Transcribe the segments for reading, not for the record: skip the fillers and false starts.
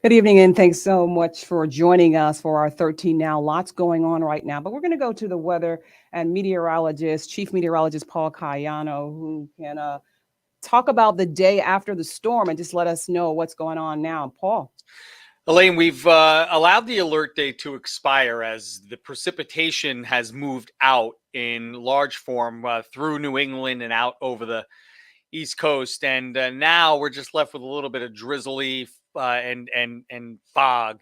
Good evening, and thanks so much for joining us for our 13 Now. Lots going on right now, but we're going to go to the weather and meteorologist, Chief Meteorologist Paul Caiano, who can talk about the day after the storm and just let us know what's going on now. Paul. Elaine, we've allowed the alert day to expire as the precipitation has moved out in large form through New England and out over the East Coast, and now we're just left with a little bit of drizzly and fog.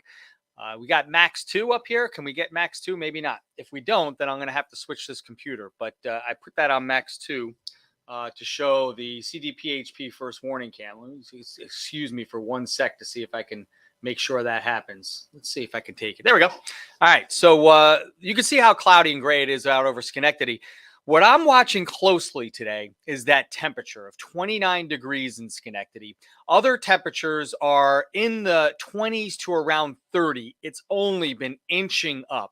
We got Max 2 up here. Can we get Max 2? Maybe not. If we don't, then I'm going to have to switch this computer. But I put that on Max 2 to show the CDPHP first warning cam. Excuse me for 1 sec to see if I can make sure that happens. Let's see if I can take it. There we go. All right. So you can see how cloudy and gray it is out over Schenectady. What I'm watching closely today is that temperature of 29 degrees in Schenectady. Other temperatures are in the 20s to around 30. It's only been inching up.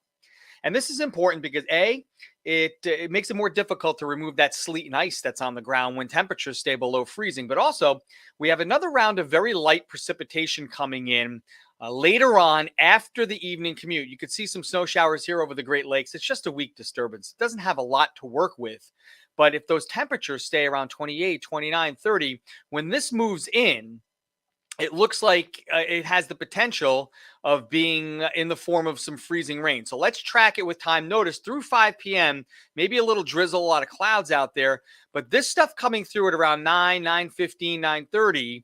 And this is important because it makes it more difficult to remove that sleet and ice that's on the ground when temperatures stay below freezing. But also, we have another round of very light precipitation coming in later on after the evening commute. You could see some snow showers here over the Great Lakes. It's just a weak disturbance. It doesn't have a lot to work with. But if those temperatures stay around 28, 29, 30, when this moves in, it looks like it has the potential of being in the form of some freezing rain. So let's track it with time notice through 5 p.m., maybe a little drizzle, a lot of clouds out there. But this stuff coming through at around 9, 9:15, 9:30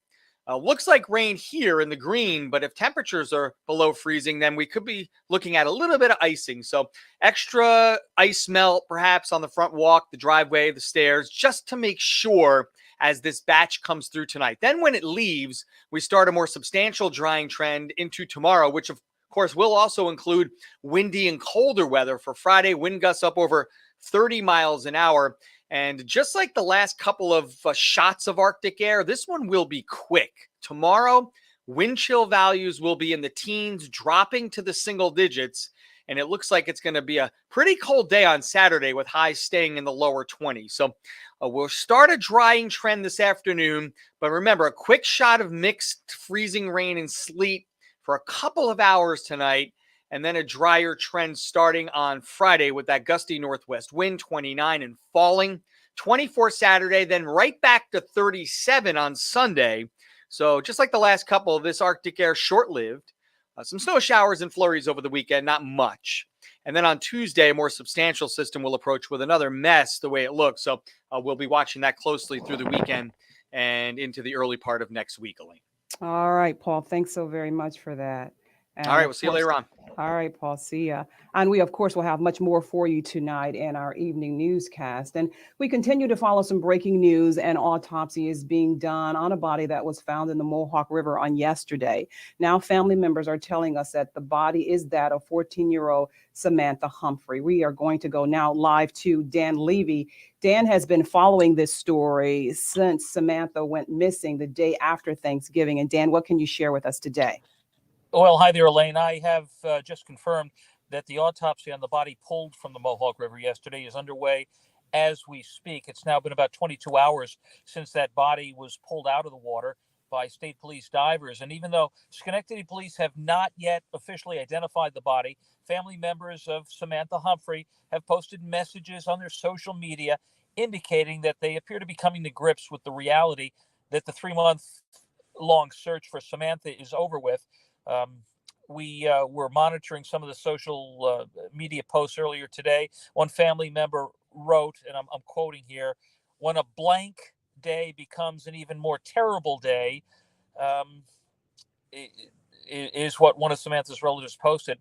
looks like rain here in the green. But if temperatures are below freezing, then we could be looking at a little bit of icing. So extra ice melt perhaps on the front walk, the driveway, the stairs, just to make sure as this batch comes through tonight. Then when it leaves, we start a more substantial drying trend into tomorrow, which of course will also include windy and colder weather for Friday, wind gusts up over 30 miles an hour. And just like the last couple of shots of Arctic air, this one will be quick. Tomorrow, wind chill values will be in the teens, dropping to the single digits. And it looks like it's going to be a pretty cold day on Saturday with highs staying in the lower 20s. So we'll start a drying trend this afternoon. But remember, a quick shot of mixed freezing rain and sleet for a couple of hours tonight. And then a drier trend starting on Friday with that gusty northwest wind, 29 and falling. 24 Saturday, then right back to 37 on Sunday. So just like the last couple of this Arctic air, short-lived. Some snow showers and flurries over the weekend, not much. And then on Tuesday, a more substantial system will approach with another mess the way it looks. So we'll be watching that closely through the weekend and into the early part of next week, Elaine. All right, Paul. Thanks so very much for that. All And right, of we'll see you course, later on. all right, Paul, see ya. And we, of course, will have much more for you tonight in our evening newscast. And we continue to follow some breaking news. An autopsy is being done on a body that was found in the Mohawk River on yesterday. Now, family members are telling us that the body is that of 14-year-old Samantha Humphrey. We are going to go now live to Dan Levy. Dan has been following this story since Samantha went missing the day after Thanksgiving. And Dan, what can you share with us today? Well, hi there, Elaine. I have just confirmed that the autopsy on the body pulled from the Mohawk River yesterday is underway as we speak. It's now been about 22 hours since that body was pulled out of the water by state police divers. And even though Schenectady police have not yet officially identified the body, family members of Samantha Humphrey have posted messages on their social media indicating that they appear to be coming to grips with the reality that the 3-month long search for Samantha is over with. We were monitoring some of the social media posts earlier today. One family member wrote, and I'm quoting here, "When a blank day becomes an even more terrible day," um, is what one of Samantha's relatives posted.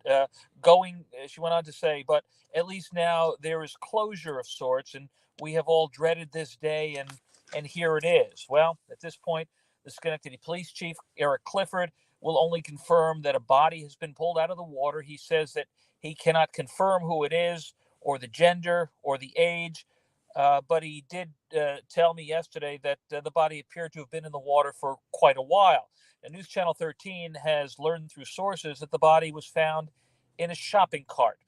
She went on to say, "But at least now there is closure of sorts, and we have all dreaded this day, and here it is." Well, at this point, the Schenectady Police Chief, Eric Clifford, will only confirm that a body has been pulled out of the water. He says that he cannot confirm who it is or the gender or the age, but he did tell me yesterday that the body appeared to have been in the water for quite a while. And News Channel 13 has learned through sources that the body was found in a shopping cart.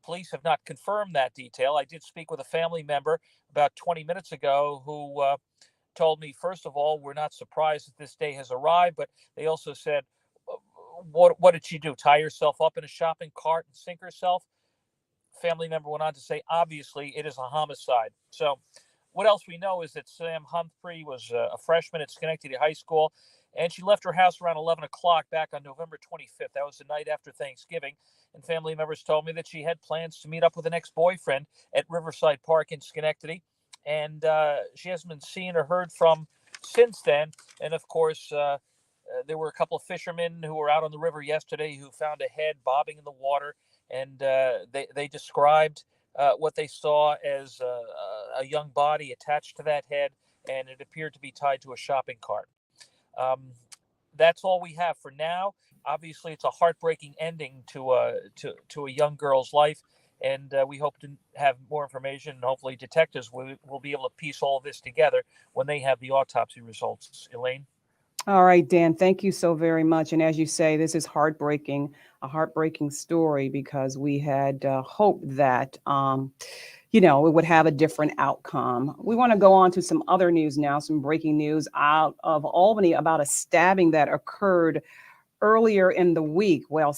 Police have not confirmed that detail. I did speak with a family member about 20 minutes ago who told me, first of all, we're not surprised that this day has arrived, but they also said, what did she do? Tie herself up in a shopping cart and sink herself? Family member went on to say, obviously, it is a homicide. So what else we know is that Sam Humphrey was a freshman at Schenectady High School, and she left her house around 11 o'clock back on November 25th. That was the night after Thanksgiving. And family members told me that she had plans to meet up with an ex-boyfriend at Riverside Park in Schenectady. And she hasn't been seen or heard from since then. And of course, there were a couple of fishermen who were out on the river yesterday who found a head bobbing in the water. And they described what they saw as a young body attached to that head, and it appeared to be tied to a shopping cart. That's all we have for now. Obviously, it's a heartbreaking ending to a young girl's life, and we hope to have more information. And hopefully, detectives will be able to piece all this together when they have the autopsy results. Elaine? All right, Dan, thank you so very much. And as you say, this is heartbreaking, a heartbreaking story, because we had hoped that, it would have a different outcome. We want to go on to some other news now, some breaking news out of Albany about a stabbing that occurred earlier in the week. Well,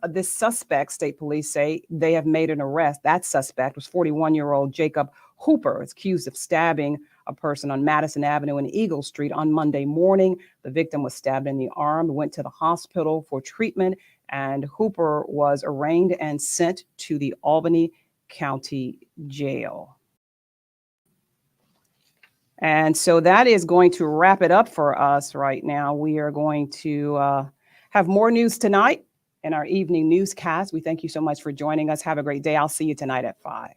this suspect, state police say they have made an arrest. That suspect was 41-year-old Jacob Hooper, is accused of stabbing a person on Madison Avenue and Eagle Street on Monday morning. The victim was stabbed in the arm, went to the hospital for treatment, and Hooper was arraigned and sent to the Albany County Jail. And so that is going to wrap it up for us right now. We are going to have more news tonight in our evening newscast. We thank you so much for joining us. Have a great day. I'll see you tonight at 5.